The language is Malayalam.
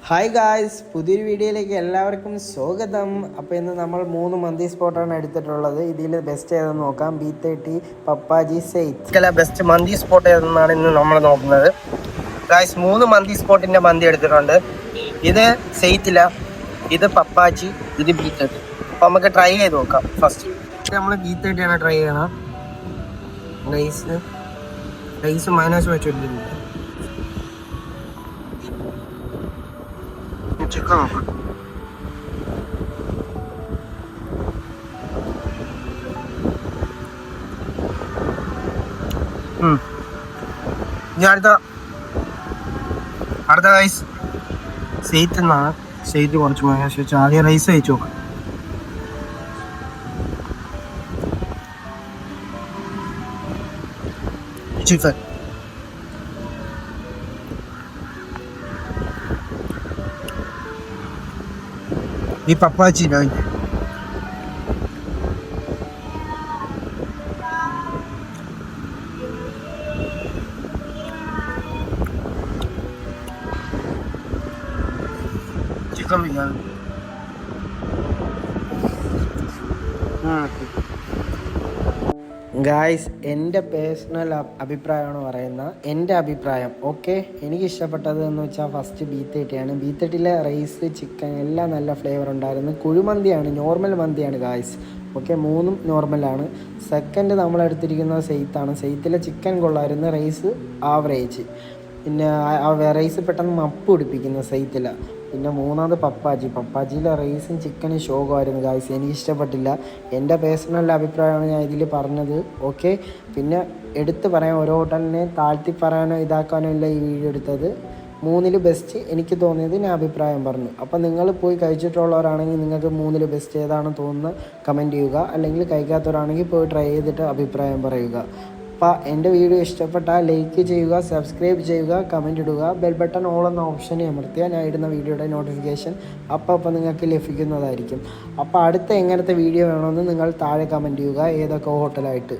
ഹായ് ഗായ്സ്, പുതിയൊരു വീഡിയോയിലേക്ക് എല്ലാവർക്കും സ്വാഗതം. അപ്പോൾ ഇന്ന് നമ്മൾ 3 മന്തി സ്പോട്ടാണ് എടുത്തിട്ടുള്ളത്. ഇതിൽ ബെസ്റ്റ് ഏതെന്ന് നോക്കാം. B30, പപ്പാജി, സെയ്ത്ത്. ബെസ്റ്റ് മന്തി സ്പോട്ട് ഏതെന്നാണ് ഇന്ന് നമ്മൾ നോക്കുന്നത്. ഗായ്സ്, 3 മന്തി സ്പോട്ടിൻ്റെ മന്തി എടുത്തിട്ടുണ്ട്. ഇത് സെയ്ത്തില, ഇത് പപ്പാജി, ഇത് B30. അപ്പോൾ നമുക്ക് ട്രൈ ചെയ്ത് നോക്കാം. ഫസ്റ്റ് നമ്മൾ B30 ആണ് ട്രൈ ചെയ്യണം. റൈസ് മൈനസ് വെച്ചിട്ടുണ്ട്. ചിക്കൻ നോക്കാം. ഇനി അടുത്ത റൈസ് സെയ്ത്ത് എന്നാണ്. സെയ്ത്ത് കുറച്ച് മൈനസ് വെച്ച് ആദ്യം റൈസ് കഴിച്ചു നോക്കാം. ചിക്കൻ ഈ പപ്പാച്ചി ചിക്കൻ ബിരിയാണി. ഗായ്സ്, എൻ്റെ പേഴ്സണൽ അഭിപ്രായമാണ് പറയുന്നത്. എൻ്റെ അഭിപ്രായം ഓക്കെ. എനിക്ക് ഇഷ്ടപ്പെട്ടത് എന്ന് വെച്ചാൽ ഫസ്റ്റ് B30 ആണ്. B30 റൈസ്, ചിക്കൻ എല്ലാം നല്ല ഫ്ലേവർ ഉണ്ടായിരുന്നു. കുഴിമന്തിയാണ്, നോർമൽ മന്തിയാണ് ഗായ്സ്. ഓക്കെ, 3 നോർമലാണ്. സെക്കൻഡ് നമ്മളെടുത്തിരിക്കുന്നത് സെയ്ത്താണ്. സെയ്ത്തിലെ ചിക്കൻ കൊള്ളായിരുന്നു, റൈസ് ആവറേജ്. പിന്നെ റൈസ് പെട്ടെന്ന് മപ്പ് പിടിപ്പിക്കുന്ന സെയ്ത്തില. പിന്നെ മൂന്നാമത് പപ്പാജിയിലെ റൈസും ചിക്കനും ശോകമായിരുന്നു ഗായ്സ്. എനിക്ക് ഇഷ്ടപ്പെട്ടില്ല. എൻ്റെ പേഴ്സണൽ അഭിപ്രായമാണ് ഞാൻ ഇതിൽ പറഞ്ഞത്. ഓക്കെ, പിന്നെ എടുത്ത് പറയാൻ ഓരോ ഹോട്ടലിനെ താഴ്ത്തി പറയാനോ ഇതാക്കാനോ ഇല്ല ഈ വീഡിയോ എടുത്തത്. 3 ബെസ്റ്റ് എനിക്ക് തോന്നിയത് ഞാൻ അഭിപ്രായം പറഞ്ഞു. അപ്പം നിങ്ങൾ പോയി കഴിച്ചിട്ടുള്ളവരാണെങ്കിൽ നിങ്ങൾക്ക് 3 ബെസ്റ്റ് ഏതാണെന്ന് തോന്നുന്നത് കമൻറ്റ് ചെയ്യുക. അല്ലെങ്കിൽ കഴിക്കാത്തവരാണെങ്കിൽ പോയി ട്രൈ ചെയ്തിട്ട് അഭിപ്രായം പറയുക. അപ്പോൾ എൻ്റെ വീഡിയോ ഇഷ്ടപ്പെട്ടാൽ ലൈക്ക് ചെയ്യുക, സബ്സ്ക്രൈബ് ചെയ്യുക, കമൻറ്റ് ഇടുക. ബെൽ ബട്ടൺ ഓൾ എന്ന ഓപ്ഷനെ അമർത്തിയാൽ ഞാൻ ഇടുന്ന വീഡിയോയുടെ നോട്ടിഫിക്കേഷൻ അപ്പോൾ നിങ്ങൾക്ക് ലഭിക്കുന്നതായിരിക്കും. അപ്പോൾ അടുത്ത എങ്ങനത്തെ വീഡിയോ വേണമെന്ന് നിങ്ങൾ താഴെ കമൻറ്റ് ചെയ്യുക, ഏതൊക്കെ ഹോട്ടലായിട്ട്.